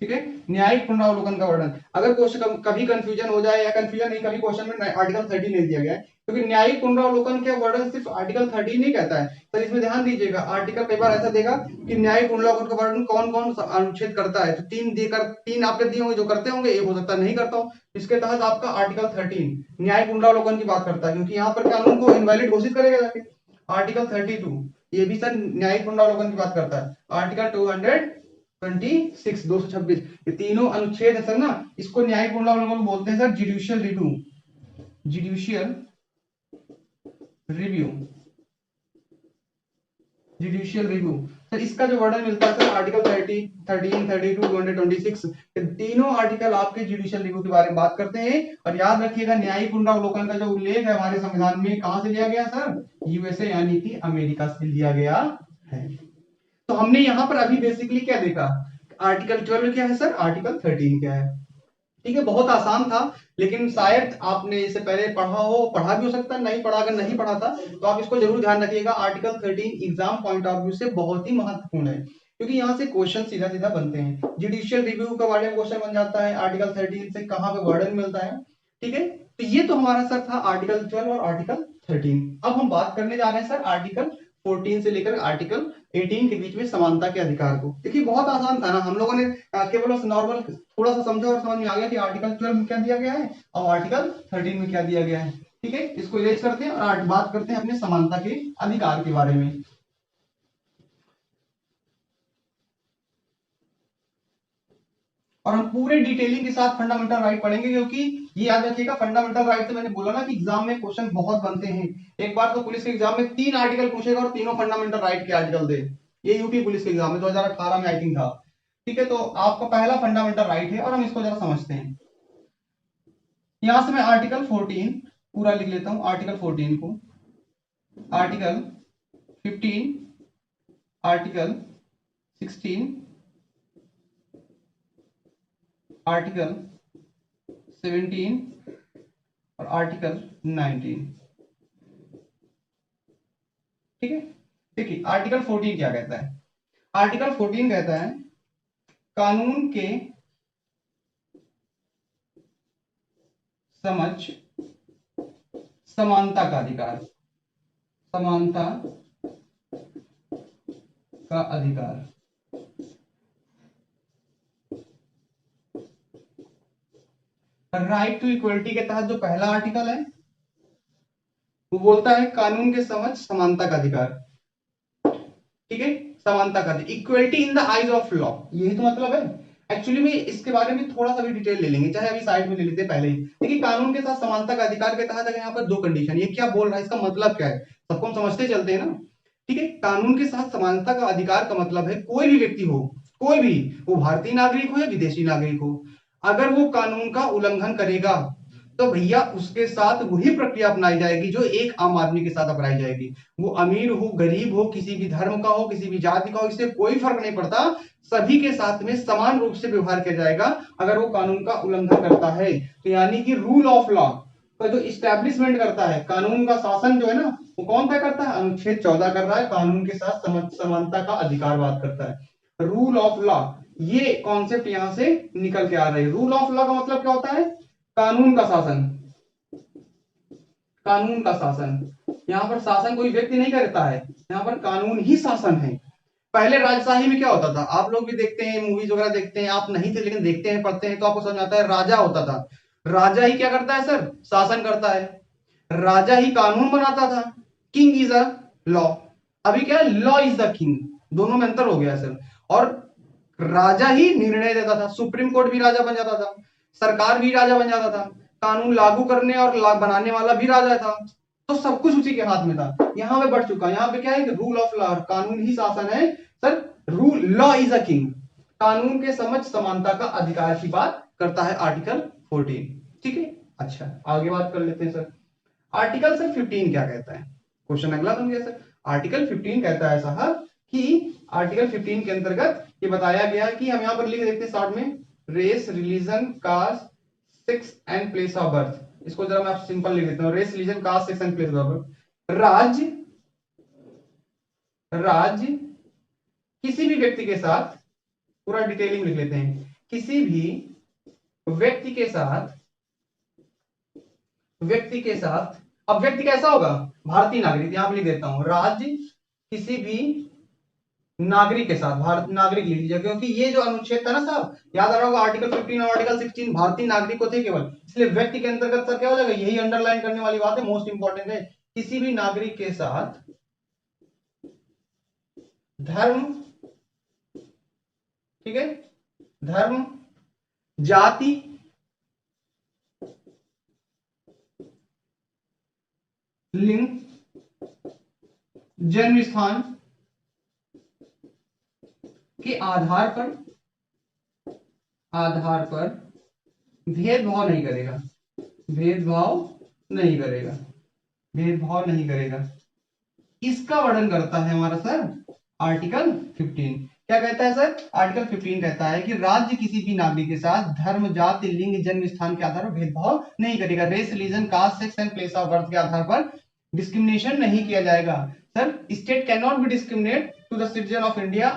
ठीक है, न्यायिक पुनरावलोकन का वर्णन। अगर क्वेश्चन कभी कंफ्यूजन हो जाए, या कंफ्यूजन नहीं, कभी क्वेश्चन में आर्टिकल 13 नहीं दिया गया है, क्योंकि न्यायिक पुनरावलोकन के वर्णन सिर्फ आर्टिकल 13 नहीं कहता है सर, इसमें ध्यान दीजिएगा। आर्टिकल कई बार ऐसा देगा कि न्यायिक पुनरावलोकन का वर्णन कौन कौन अनुच्छेद करता है, तो 3 देकर 3 आपके दिए होंगे जो करते होंगे, एक हो सकता है नहीं करता हो। इसके तहत आपका आर्टिकल 13 न्यायिक पुनरावलोकन की बात करता है, क्योंकि यहाँ पर कानून को इनवैलिड घोषित करेगा जाके। आर्टिकल 32 ये भी सर न्यायिक पुनरावलोकन की बात करता है। आर्टिकल 226 226 ये तीनों अनुच्छेद है सर ना, इसको न्यायिक पुनरावलोकन बोलते हैं sir, judicial review, judicial review, judicial review. Sir इसका जो वर्णन मिलता है सर आर्टिकल 30 13 32 226, तीनों आर्टिकल आपके जुडिशियल रिव्यू के बारे में बात करते हैं। और याद रखिएगा न्यायिक पुनरावलोकन का जो उल्लेख है हमारे संविधान में कहां से लिया गया सर, यूएसए यानी कि अमेरिका से लिया गया है। तो हमने यहां पर अभी बेसिकली क्या देखा, आर्टिकल 12 क्या है सर, आर्टिकल 13 क्या है। ठीक है, बहुत आसान था, लेकिन शायद आपने इससे पहले पढ़ा हो, पढ़ा भी हो सकता है, नहीं पढ़ा, अगर नहीं पढ़ा था तो आप इसको जरूर ध्यान रखिएगा। Article 13 exam point of view से बहुत ही महत्वपूर्ण है, क्योंकि यहाँ से क्वेश्चन सीधा सीधा बनते हैं। जुडिशियल रिव्यू के बारे में क्वेश्चन बन जाता है आर्टिकल 13 से, कहाँ पे वर्णन मिलता है। ठीक है, तो ये तो हमारा सर था आर्टिकल 12 और आर्टिकल 13। अब हम बात करने जा रहे हैं सर आर्टिकल 14 से लेकर आर्टिकल 18 के बीच में समानता के अधिकार को। देखिए बहुत आसान था ना, हम लोगों ने केवल नॉर्मल थोड़ा सा समझा और समझ में आ गया कि आर्टिकल 12 में क्या दिया गया है और आर्टिकल 13 में क्या दिया गया है। ठीक है, इसको इरेज करते हैं और बात करते हैं अपने समानता के अधिकार के बारे में। और हम पूरे डिटेलिंग के साथ फंडामेंटल राइट पढ़ेंगे, क्योंकि ये याद रखिएगा फंडामेंटल राइट से मैंने बोला ना कि एग्जाम में क्वेश्चन बहुत बनते हैं। एक बार तो पुलिस के एग्जाम में 3 आर्टिकल पूछेगा और तीनों फंडामेंटल राइट के आर्टिकल दे। ये यूपी पुलिस के एग्जाम में 2018 में आई थिंक था। ठीक है, तो आपका पहला फंडामेंटल राइट है और हम इसको जरा समझते हैं। यहां से मैं आर्टिकल 14 पूरा लिख लेता हूं, आर्टिकल 14 को, आर्टिकल 15, आर्टिकल 16, आर्टिकल 17 और आर्टिकल 19। ठीक है, देखिए आर्टिकल 14 क्या कहता है। आर्टिकल 14 कहता है कानून के समक्ष समानता का अधिकार, समानता का अधिकार। राइट टू इक्वलिटी के तहत जो पहला आर्टिकल है वो बोलता है कानून के समक्ष समानता का अधिकार। ठीक है, समानता का, equality in the eyes of law, यही तो मतलब है। एक्चुअली में इसके बारे में थोड़ा सा भी डिटेल ले लेंगे, चाहे अभी साइड में ले लेते पहले ही। देखिए कानून के साथ समानता का अधिकार के तहत यहाँ पर 2 कंडीशन, ये क्या बोल रहा है, इसका मतलब क्या है, सबको हम समझते चलते हैं ना। ठीक है, कानून के साथ समानता का अधिकार का मतलब है कोई भी व्यक्ति हो, कोई भी, वो भारतीय नागरिक हो या विदेशी नागरिक हो, अगर वो कानून का उल्लंघन करेगा तो भैया उसके साथ वही प्रक्रिया अपनाई जाएगी जो एक आम आदमी के साथ अपनाई जाएगी। वो अमीर हो, गरीब हो, किसी भी धर्म का हो, किसी भी जाति का हो, इससे कोई फर्क नहीं पड़ता, सभी के साथ में समान रूप से व्यवहार किया जाएगा अगर वो कानून का उल्लंघन करता है। तो यानी कि रूल ऑफ लॉ का जो इस्टेब्लिशमेंट करता है, कानून का शासन जो है ना, वो कौन तय करता है, अनुच्छेद 14 कर रहा है, कानून के साथ समानता का अधिकार बात करता है। रूल ऑफ लॉ, ये कॉन्सेप्ट यहां से निकल के आ रहा है। रूल ऑफ लॉ का मतलब क्या होता है, कानून का शासन, कानून का शासन। यहाँ पर शासन कोई व्यक्ति नहीं करता है, यहाँ पर कानून ही शासन है। पहले राजशाही में क्या होता था, आप लोग भी देखते हैं, मूवीज वगैरह देखते हैं, आप नहीं थे लेकिन देखते हैं, पढ़ते हैं तो आपको समझ आता है, राजा होता था, राजा ही क्या करता है सर, शासन करता है, राजा ही कानून बनाता था, किंग इज अ लॉ। अभी क्या है, लॉ इज द किंग, दोनों में अंतर हो गया सर। और राजा ही निर्णय देता था, सुप्रीम कोर्ट भी राजा बन जाता था, सरकार भी राजा बन जाता था, कानून लागू करने और बनाने वाला भी राजा था, तो सब कुछ उसी के हाथ में था। यहाँ पे बढ़ चुका, यहाँ पे क्या है, रूल ऑफ लॉ, कानून ही शासन है sir, rule, law is a king, कानून के समक्ष समानता का अधिकार की बात करता है आर्टिकल 14। ठीक है, अच्छा आगे बात कर लेते हैं सर। आर्टिकल सर 15 क्या कहता है? क्वेश्चन अगला बन गया सर। आर्टिकल 15 कहता है साहब कि आर्टिकल 15 के अंतर्गत ये बताया गया कि हम यहाँ पर लिख देते हैं शॉर्ट में, race, religion, caste, sex and place of birth. इसको जरा मैं आप सिंपल लिख देता हूँ, race, religion, caste, sex and place of birth. राज्य, राज्य किसी भी व्यक्ति के साथ, पूरा डिटेलिंग लिख लेते हैं, किसी भी व्यक्ति के साथ, व्यक्ति के साथ, अब व्यक्ति कैसा होगा? भारतीय नागरिक, यहां पर लिख देता हूं, राज्य किसी भी नागरिक के साथ, भारत नागरिक लिख लीजिए, क्योंकि ये जो अनुच्छेद था ना साहब, याद आ रहा होगा आर्टिकल 15 और आर्टिकल 16 भारतीय नागरिक को थे केवल, इसलिए व्यक्ति के अंतर्गत सर क्या हो जाएगा, यही अंडरलाइन करने वाली बात है, मोस्ट इंपॉर्टेंट है। किसी भी नागरिक के साथ धर्म, ठीक है, धर्म, जाति, लिंग, जन्म स्थान के आधार पर भेदभाव नहीं करेगा, भेदभाव नहीं करेगा, भेदभाव नहीं करेगा। इसका वर्णन करता है हमारा सर आर्टिकल 15। क्या कहता है सर? आर्टिकल 15 कहता है कि राज्य किसी भी नागरिक के साथ धर्म, जाति, लिंग, जन्म स्थान के आधार पर भेदभाव नहीं करेगा, race, religion, caste, sex and place of birth के आधार पर डिस्क्रिमिनेशन नहीं किया जाएगा। Sir, state can not be discriminate to the citizen of India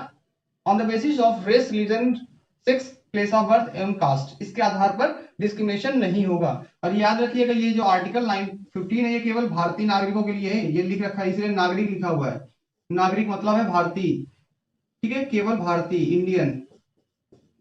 on the basis of race, religion, sex, place of birth एवं कास्ट। इसके आधार पर डिस्क्रिमिनेशन नहीं होगा। और याद रखिएगा ये जो आर्टिकल 15 है ये केवल भारतीय नागरिकों के लिए है, ये लिख रखा है, इसलिए नागरिक लिखा हुआ है, नागरिक मतलब है भारतीय, ठीक है, केवल भारतीय, इंडियन।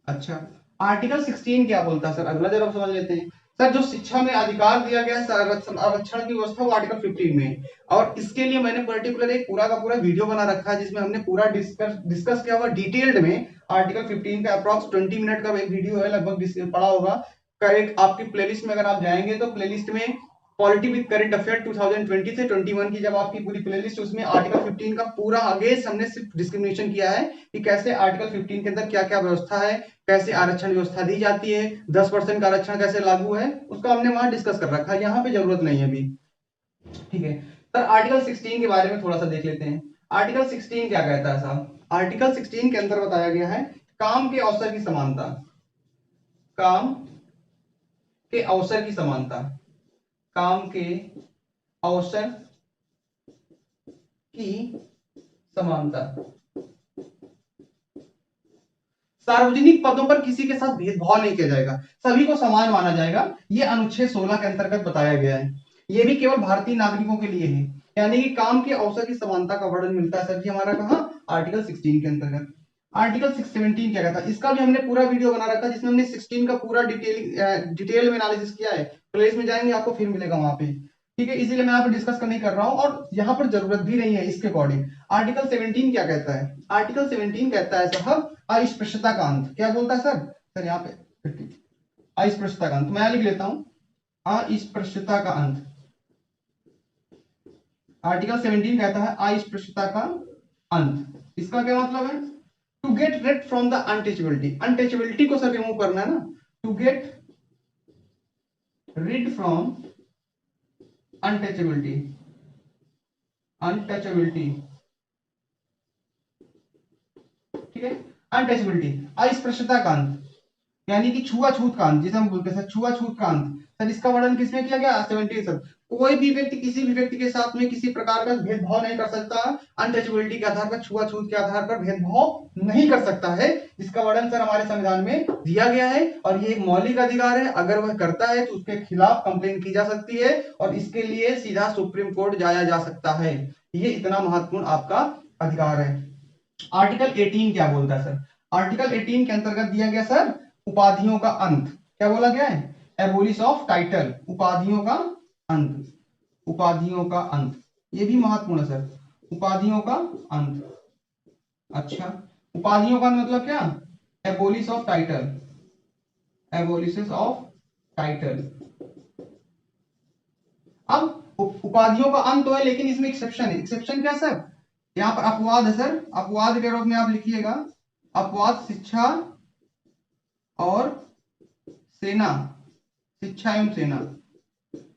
अच्छा, आर्टिकल 16 क्या बोलता है सर? अगला जरा समझ लेते हैं सर। जो शिक्षा में अधिकार दिया गया है आरक्षण की व्यवस्था, वो आर्टिकल 15 में है, और इसके लिए मैंने पर्टिकुलर एक पूरा का पूरा वीडियो बना रखा है जिसमें हमने पूरा डिस्कस किया हुआ डिटेल्ड में आर्टिकल 15 का। अप्रॉक्स 20 मिनट का एक वीडियो है, लगभग पड़ा होगा का एक आपकी प्लेलिस्ट में, अगर आप जाएंगे तो प्लेलिस्ट में पॉलिटी विद करंट अफेयर 2020 से 21 की जब आपकी पूरी प्लेलिस्ट, उसमें आर्टिकल 15 का पूरा आगे हमने सिर्फ डिस्क्रिमिनेशन किया है कि कैसे आर्टिकल 15 के अंदर क्या क्या व्यवस्था है, कैसे आरक्षण व्यवस्था दी जाती है, 10% का आरक्षण कैसे लागू है, उसका हमने वहां डिस्कस कर रखा है, यहाँ पे जरूरत नहीं है अभी। ठीक है सर, आर्टिकल 16 के बारे में थोड़ा सा देख लेते हैं। आर्टिकल 16 क्या कहता है साहब? आर्टिकल 16 के अंदर बताया गया है काम के अवसर की समानता, काम के अवसर की समानता, काम के अवसर की समानता, सार्वजनिक पदों पर किसी के साथ भेदभाव नहीं किया जाएगा, सभी को समान माना जाएगा, ये अनुच्छेद 16 के अंतर्गत बताया गया है। ये भी केवल भारतीय नागरिकों के लिए है, यानी कि काम के अवसर की समानता का वर्णन मिलता है सर जी हमारा कहाँ? आर्टिकल 16 के अंतर्गत। आर्टिकल 17 क्या कहता है? इसका भी हमने पूरा वीडियो बना रखा है जिसमें हमने 16 का पूरा डिटेल में एनालिसिस किया है, प्लेस में जाएंगे आपको फिर मिलेगा वहां पे, ठीक है, इसीलिए मैं यहाँ पर डिस्कस नहीं कर रहा हूँ और यहाँ पर जरूरत भी नहीं है इसके अकॉर्डिंग। आर्टिकल 17 क्या कहता है? आर्टिकल 17 कहता है साहब अस्पृश्यता का अंत। क्या बोलता है सर? सर यहाँ पे अस्पृश्यता का अंत मैं लिख लेता हूं, अस्पृश्यता का अंत। आर्टिकल 17 कहता है अस्पृश्यता का अंत। इसका क्या मतलब है? To get rid from the untouchability, untouchability को सर रिमूव करना है ना, to get rid from untouchability, untouchability, ठीक है, अनटचेबिलिटी, अस्पृश्यता का अंत, यानी कि छुआछूत का अंत, जिसे हम बोलते हैं छुआछूत का अंत। सर इसका वर्णन किसमें किया गया? 17 सर। कोई भी व्यक्ति किसी भी व्यक्ति के साथ में किसी प्रकार का भेदभाव नहीं कर सकता, अनटचेबिलिटी के आधार पर, छुआछूत के आधार पर भेदभाव नहीं कर सकता है। इसका वर्णन सर हमारे संविधान में दिया गया है और ये एक मौलिक अधिकार है, अगर वह करता है तो उसके खिलाफ कंप्लेन की जा सकती है और इसके लिए सीधा सुप्रीम कोर्ट जाया जा सकता है। ये इतना महत्वपूर्ण आपका अधिकार है। आर्टिकल 18 क्या बोलता है सर? आर्टिकल 18 के अंतर्गत दिया गया सर उपाधियों का अंत। क्या बोला गया है? एबोलिश ऑफ टाइटल, उपाधियों का अंत, उपाधियों का अंत, ये भी महत्वपूर्ण है सर, उपाधियों का अंत। अच्छा, उपाधियों का मतलब क्या? Abolish of title, abolish of title. अब उपाधियों का अंत तो है, लेकिन इसमें एक्सेप्शन है। एक्सेप्शन क्या सर? यहाँ पर अपवाद है सर, अपवाद के रूप में आप लिखिएगा, अपवाद शिक्षा और सेना, शिक्षा एवं सेना,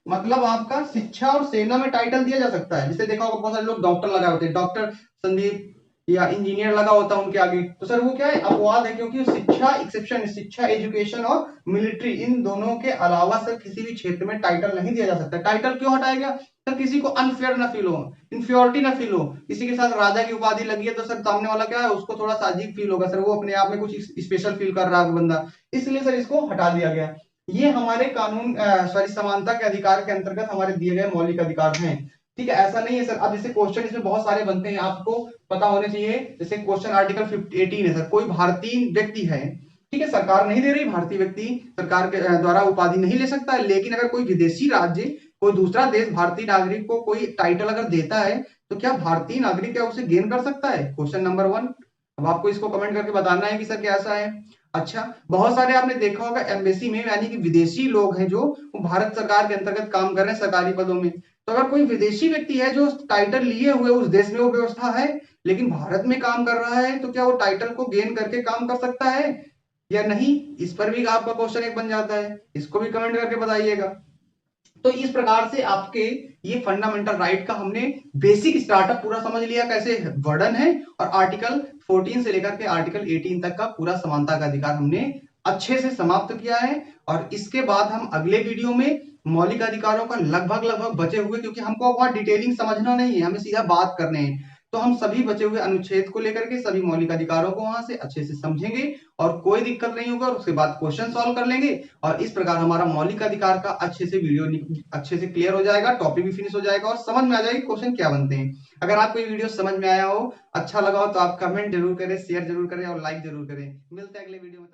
मतलब आपका शिक्षा और सेना में टाइटल दिया जा सकता है। जैसे देखा होगा बहुत सारे लोग डॉक्टर लगाए होते हैं, डॉक्टर संदीप, या इंजीनियर लगा होता है उनके आगे, तो सर वो क्या है, अपवाद है, क्योंकि शिक्षा एक्सेप्शन, शिक्षा एजुकेशन और मिलिट्री, इन दोनों के अलावा सर किसी भी क्षेत्र में टाइटल नहीं दिया जा सकता। टाइटल क्यों हटाया गया सर? किसी को अनफेयर ना फील हो, इंफ्योरिटी ना फील हो। किसी के साथ राजा की उपाधि लगी है तो सर सामने वाला क्या है, उसको थोड़ा सा अजीब फील होगा सर, वो अपने आप में कुछ स्पेशल फील कर रहा है बंदा, इसलिए सर इसको हटा दिया गया। ये हमारे कानून सॉरी समानता के अधिकार के अंतर्गत हमारे दिए गए मौलिक अधिकार हैं। ठीक है, ऐसा नहीं है सर। अब जैसे क्वेश्चन इसमें बहुत सारे बनते हैं, आपको पता होने चाहिए। जैसे क्वेश्चन आर्टिकल 18 है सर, कोई भारतीय व्यक्ति है, ठीक है, सरकार नहीं दे रही, भारतीय व्यक्ति सरकार के द्वारा उपाधि नहीं ले सकता है, लेकिन अगर कोई विदेशी राज्य, कोई दूसरा देश भारतीय नागरिक को कोई टाइटल अगर देता है, तो क्या भारतीय नागरिक क्या उसे गेन कर सकता है? Question number 1। अब आपको इसको कमेंट करके बताना है कि सर कैसा है। अच्छा, बहुत सारे आपने देखा होगा एम्बेसी में, यानी कि विदेशी लोग हैं जो भारत सरकार के अंतर्गत काम कर रहे हैं सरकारी पदों में। तो अगर कोई विदेशी व्यक्ति है जो टाइटल लिए हुए उस देश में वो व्यवस्था है, लेकिन भारत में काम कर रहा है, तो क्या वो टाइटल को गेन करके काम कर सकता है या नहीं? इस पर भी आपका क्वेश्चन एक बन जाता है, इसको भी कमेंट करके बताइएगा। तो इस प्रकार से आपके ये फंडामेंटल राइट का हमने बेसिक स्टार्टअप पूरा समझ लिया, कैसे वर्णन है, और आर्टिकल 14 से लेकर के आर्टिकल 18 तक का पूरा समानता का अधिकार हमने अच्छे से समाप्त किया है। और इसके बाद हम अगले वीडियो में मौलिक अधिकारों का लगभग बचे हुए, क्योंकि हमको वहां डिटेलिंग समझना नहीं है, हमें सीधा बात करने हैं, तो हम सभी बचे हुए अनुच्छेद को लेकर के सभी मौलिक अधिकारों को वहां से अच्छे से समझेंगे और कोई दिक्कत नहीं होगा, और उसके बाद क्वेश्चन सॉल्व कर लेंगे। और इस प्रकार हमारा मौलिक अधिकार का अच्छे से वीडियो अच्छे से क्लियर हो जाएगा, टॉपिक भी फिनिश हो जाएगा और समझ में आ जाएगी क्वेश्चन क्या बनते हैं। अगर आपको ये वीडियो समझ में आया हो, अच्छा लगा हो, तो आप कमेंट जरूर करें, शेयर जरूर करें और लाइक जरूर करें। मिलते हैं अगले वीडियो में।